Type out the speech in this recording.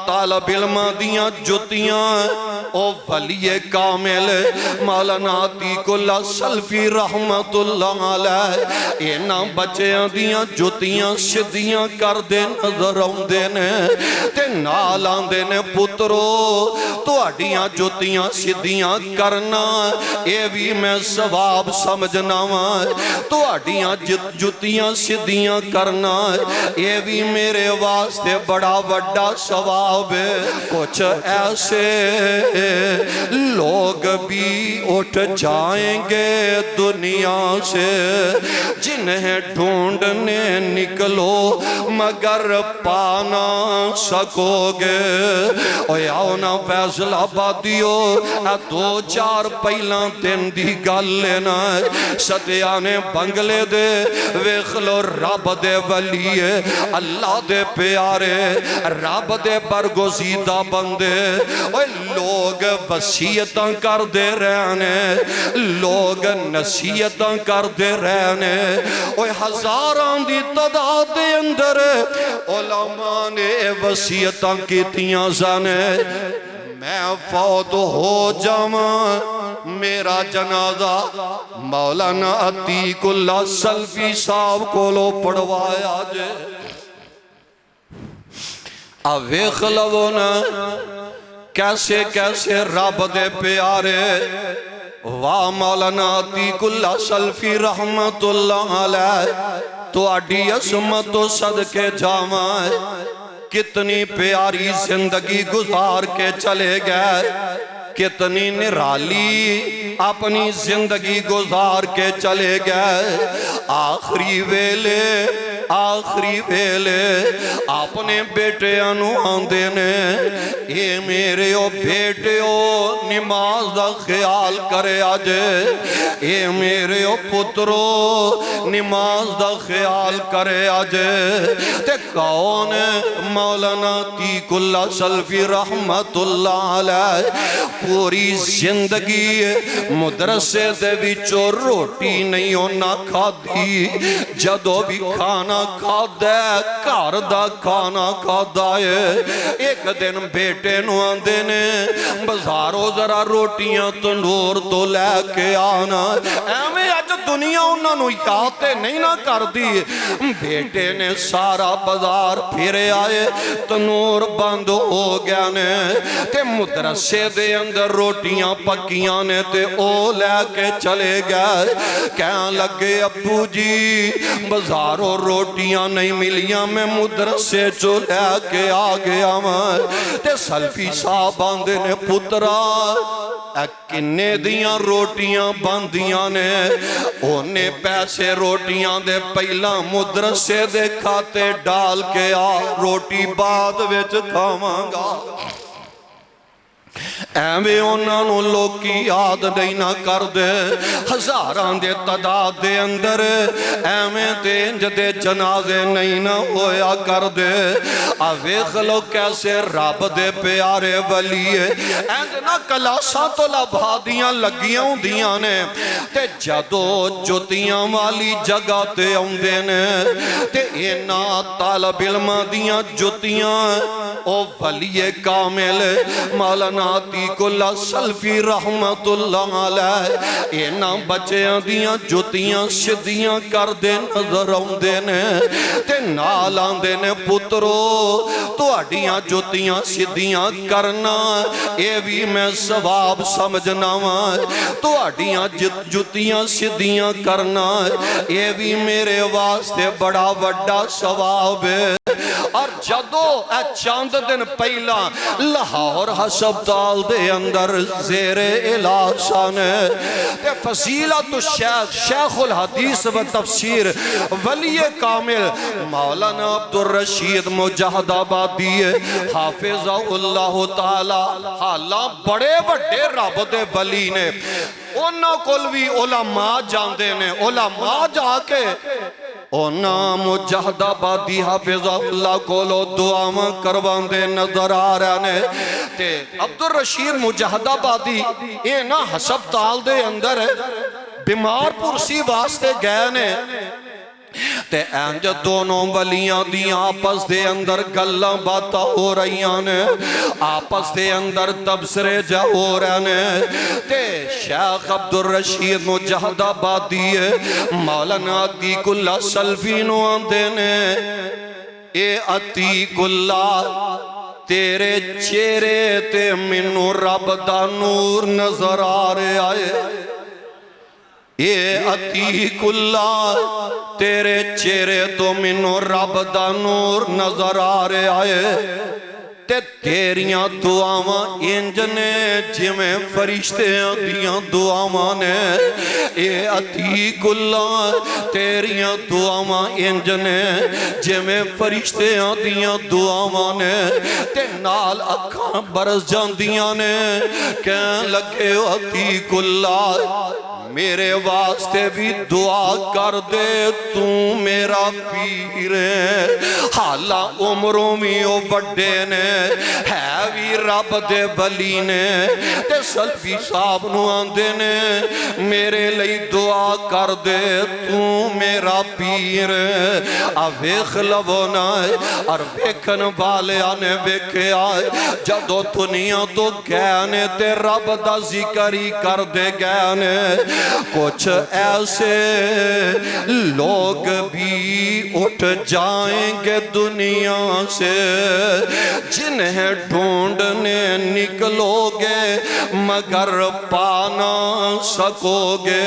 طالب علم دیاں جتیاں او ولی کامل مولانا عتیق اللہ سلفی رحمت اللہ علیہ اینا بچیاں دیاں جتیاں سدیاں کر دے نظر آندے نے تے نال آندے نے پترو تہاڈیاں جتیاں سدیاں کرنا اے بھی میں ثواب سمجھنا وا تہاڈیاں جتیاں سدیاں کرنا اے بھی میرے واسطے بڑا بڑا ثواب ہے کچھ ایسے لوگ بھی اٹھ جائیں گے دنیا سے جنہیں ڈھونڈنے نکلو مگر پا نہ سکو گے اوہ آؤ نا فیصل آبادیو دو چار پہلا دن دی گل لینا ستیانے بنگلے دے ویخلو رب دے ولی اللہ دے پیارے رب دے برگزیدہ بندے اوہ لوگ وصیتاں کر دے رہنے لوگ نصیحتاں کر دے رہنے اوہ ہزاراں دی تعداد دے اندر علماء نے وصیتاں کیتیاں زانے میں فوت ہو جاواں میرا جنازہ مولانا عتیق اللہ سلفی صاحب کو لو پڑھوایا جے ویخ لو نا کیسے کیسے رب دے پیارے واہ مولانا عتیق اللہ سلفی رحمت اللہ علیہ تو اڈی عظمت و صدقے جاواں کتنی پیاری زندگی گزار کے چلے گئے کتنی نرالی اپنی زندگی گزار کے چلے گئے آخری ویلے اپنے بیٹے انو آندے نے اے میرے او بیٹے او نماز دا خیال کرے آجے اے میرے او پترو نماز دا خیال کرے آجے تے کون مولانا عتیق اللہ سلفی رحمت اللہ علیہ پوری زندگی مدرسے دے وچوں روٹی نہیں ہونا کھا دی جدو بھی کھانا کھا دے گھر دا کھانا کھا دائے ایک دن بیٹے نو آندے نے بازاروں ذرا روٹیاں تندور تو لے کے آنا ایویں اج دنیا انہاں نو یادیں نہیں نہ کر دی بیٹے نے سارا بازار پھرے آئے تنور بند ہو گیا نے تے مدرسے دے اندر روٹیاں پکیاں نے تے او لے کے چلے گئے کہاں لگے ابو جی بازاروں روٹیاں نہیں ملیاں میں مدرسے چو لے کے آ گیا تے سلفی صاحب آندے نے پترا کنے دیاں روٹیاں باندیاں نے اونے پیسے روٹیاں دے پہلا مدرسے دے کھاتے ڈال کے آ روٹی بعد وچ کھاواں گا ایویں انہاں نو لوکی یاد نہیں نہ کر دے ہزاراں دے تعداد دے اندر ایویں تے انج دے جنازے نہیں نہ ہویا کر دے ویکھ لو کیسے رب دے پیارے ولی انج نہ کلاساں تو لبھادیاں لگیاں ہوندیاں نے تے جدو جتیاں والی جگہ تے اوندے نے تے انہاں طالب علم دیاں جتیاں او ولی کامل مولانا عتیق اللہ سلفی رحمت اللہ علیہ اینا بچیاں دیاں جتیاں سدیاں کر دے نظر آندے نے تے نال آندے نے پترو تہاڈیاں جتیاں سدیاں کرنا اے بھی میں ثواب سمجھنا وا تہاڈیاں جتیاں سدیاں کرنا اے بھی میرے واسطے بڑا بڑا ثواب ہے اور جدو اے چاند دن پہلا لاہور ہسپتال دے اندر زیر الہشان تے فضیلت الشیخ شیخ الحدیث و تفسیر ولی کامل مولانا عبدالرشید مجاہد آبادی حافظ اللہ تعالی حالا بڑے بڑے رب دے ولی نے انہاں کول بھی علماء جاندے نے علماء جا کے اونا مجاہد آبادی حافظ اللہ کو لو دعاواں کروان دے نظر آ رہا نے تے عبدالرشید مجاہد آبادی اینا ہسپتال دے اندر بیمار پرسی واسطے گئے نے تے انج دونوں ولیاں دی آپس دے اندر گلاں باتاں ہو رہیاں نے آپس دے اندر تبصرے جا ہو رہے نے تے شیخ عبدالرشید مجاہد آبادی مولانا عتیق اللہ سلفی نو آندے نے اے عتیق اللہ تیرے چہرے تے منو رب دا نور نظر آ رہے آئے اے عتیق اللہ تیرے چہرے تو منو رب دا نور نظر آ رہے آئے تے تیریاں دعاواں انج نے جویں فرشتیاں دیاں دعاواں نے اے عتیق اللہ تیریاں دعاواں انج نے جویں فرشتیاں دیاں دعاواں نے تے نال اکھاں برس جاندیاں نے کہن لگے عتیق اللہ میرے واسطے بھی دعا کر دے تو میرا پیر ہے حالا عمروں میں او بڑے نے ہے بھی رب دے ولی نے تے سلفی صاحب نو آندے نے میرے لئی دعا کر دے تو میرا پیر ہے ویکھ لونا اور ویکھن والے آنے ویکھے آئے جدو دنیا تو گہنے تے رب دا ذکر ہی کر دے گہنے کچھ ایسے لوگ بھی اٹھ جائیں گے دنیا سے جنہیں ڈھونڈنے نکلو گے مگر پا نہ سکو گے